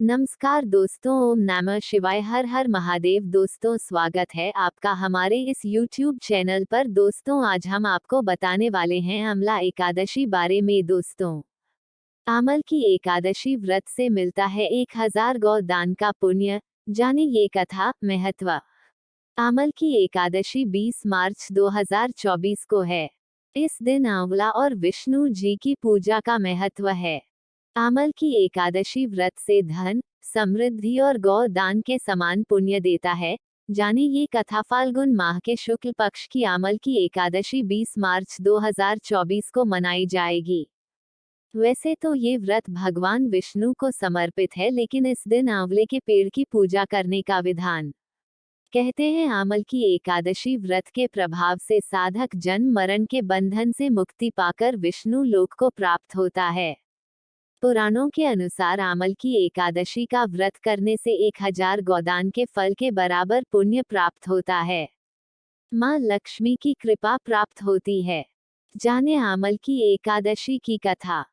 नमस्कार दोस्तों, ओम नमः शिवाय, हर हर महादेव। दोस्तों, स्वागत है आपका हमारे इस YouTube चैनल पर। दोस्तों, आज हम आपको बताने वाले हैं अमला एकादशी बारे में। दोस्तों, आमल की एकादशी व्रत से मिलता है 1000 गौ दान का पुण्य। जाने ये कथा महत्व। आमल की एकादशी 20 मार्च 2024 को है। इस दिन आंवला और विष्णु जी की पूजा का महत्व है। आमल की एकादशी व्रत से धन, समृद्धि और गौ दान के समान पुण्य देता है। जाने ये कथा। फाल्गुन माह के शुक्ल पक्ष की आमल की एकादशी 20 मार्च 2024 को मनाई जाएगी। वैसे तो ये व्रत भगवान विष्णु को समर्पित है, लेकिन इस दिन आंवले के पेड़ की पूजा करने का विधान। कहते हैं आमल की एकादशी व्रत के प्रभाव से साधक जन्म मरण के बंधन से मुक्ति पाकर विष्णु लोक को प्राप्त होता है। पुराणों के अनुसार आमल की एकादशी का व्रत करने से 1000 गोदान के फल के बराबर पुण्य प्राप्त होता है। मां लक्ष्मी की कृपा प्राप्त होती है। जाने आमल की एकादशी की कथा।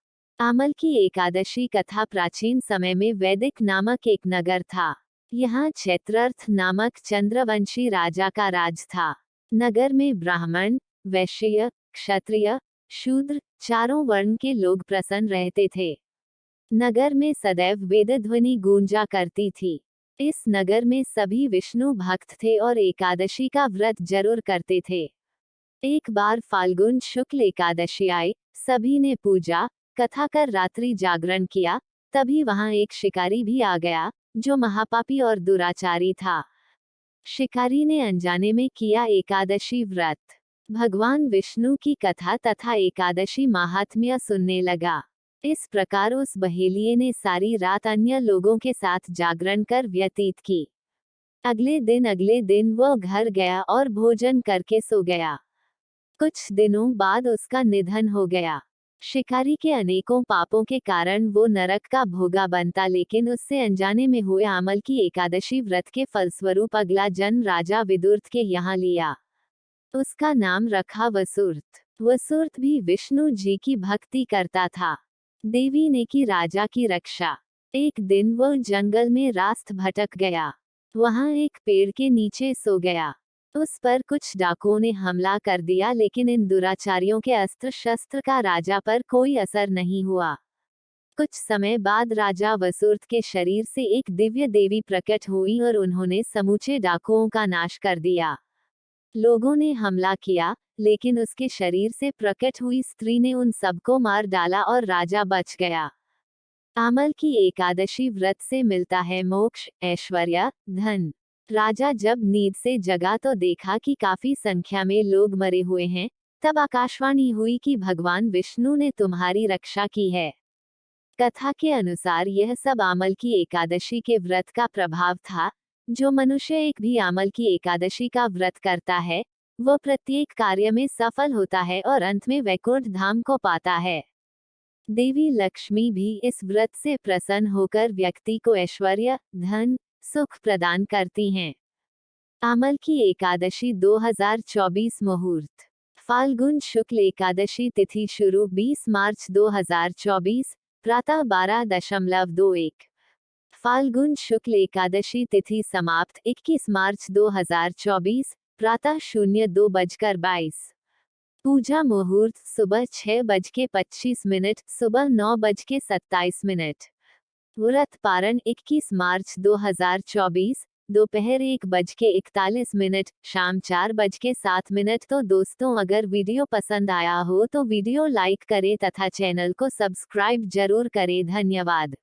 आमल की एकादशी कथा प्राचीन समय में वैदिक नामक एक नगर था। यहाँ क्षेत्रर्थ नामक चंद्रवंशी राजा का राज था। नगर में ब्राह्मण, वैश्य, क्षत्रिय, शूद्र, चारों वर्ण के लोग प्रसन्न रहते थे। नगर में सदैव वेद ध्वनि गूंजा करती थी। इस नगर में सभी विष्णु भक्त थे और एकादशी का व्रत जरूर करते थे। एक बार फाल्गुन शुक्ल एकादशी आई, सभी ने पूजा कथा कर रात्रि जागरण किया। तभी वहां एक शिकारी भी आ गया, जो महापापी और दुराचारी था। शिकारी ने अनजाने में किया एकादशी व्रत। भगवान विष्णु की कथा तथा एकादशी महात्म्य सुनने लगा। इस प्रकार उस बहेलिये ने सारी रात अन्य लोगों के साथ जागरण कर व्यतीत की। अगले दिन वह घर गया और भोजन करके सो गया। कुछ दिनों बाद उसका निधन हो गया। शिकारी के अनेकों पापों के कारण वो नरक का भोगा बनता, लेकिन उससे अनजाने में हुए आमल की एकादशी व्रत के फलस्वरूप अगला जन्म राजा विदुर्त के यहाँ लिया। उसका नाम रखा वसुर्त। वसुर्त भी विष्णु जी की भक्ति करता था। देवी ने की राजा की रक्षा। एक दिन वह जंगल में रास्त भटक गया। वहां एक पेड़ के नीचे सो गया। उस पर कुछ डाकुओं ने हमला कर दिया, लेकिन इन दुराचारियों के अस्त्र शस्त्र का राजा पर कोई असर नहीं हुआ। कुछ समय बाद राजा वसुर्त के शरीर से एक दिव्य देवी प्रकट हुई और उन्होंने समूचे डाकुओं का नाश कर दिया। लोगों ने हमला किया, लेकिन उसके शरीर से प्रकट हुई स्त्री ने उन सबको मार डाला और राजा बच गया। आमल की एकादशी व्रत से मिलता है मोक्ष, ऐश्वर्य, धन। राजा जब नींद से जगा तो देखा कि काफी संख्या में लोग मरे हुए हैं। तब आकाशवाणी हुई कि भगवान विष्णु ने तुम्हारी रक्षा की है। कथा के अनुसार यह सब आमल की एकादशी के व्रत का प्रभाव था। जो मनुष्य एक भी आमल की एकादशी का व्रत करता है, वह प्रत्येक कार्य में सफल होता है और अंत में वैकुंठ धाम को पाता है। देवी लक्ष्मी भी इस व्रत से प्रसन्न होकर व्यक्ति को ऐश्वर्य, धन, सुख प्रदान करती हैं। आमल की एकादशी 2024 मुहूर्त। फाल्गुन शुक्ल एकादशी तिथि शुरू 20 मार्च 2024, प्रातः 12:21। फाल्गुन शुक्ल एकादशी तिथि समाप्त 21 मार्च 2024, प्रातः 02:22। पूजा मुहूर्त सुबह 6:25, सुबह 9:27। व्रत पारण 21 मार्च 2024, दोपहर 1:41, शाम 4:07। तो दोस्तों, अगर वीडियो पसंद आया हो तो वीडियो लाइक करें तथा चैनल को सब्सक्राइब जरूर करें। धन्यवाद।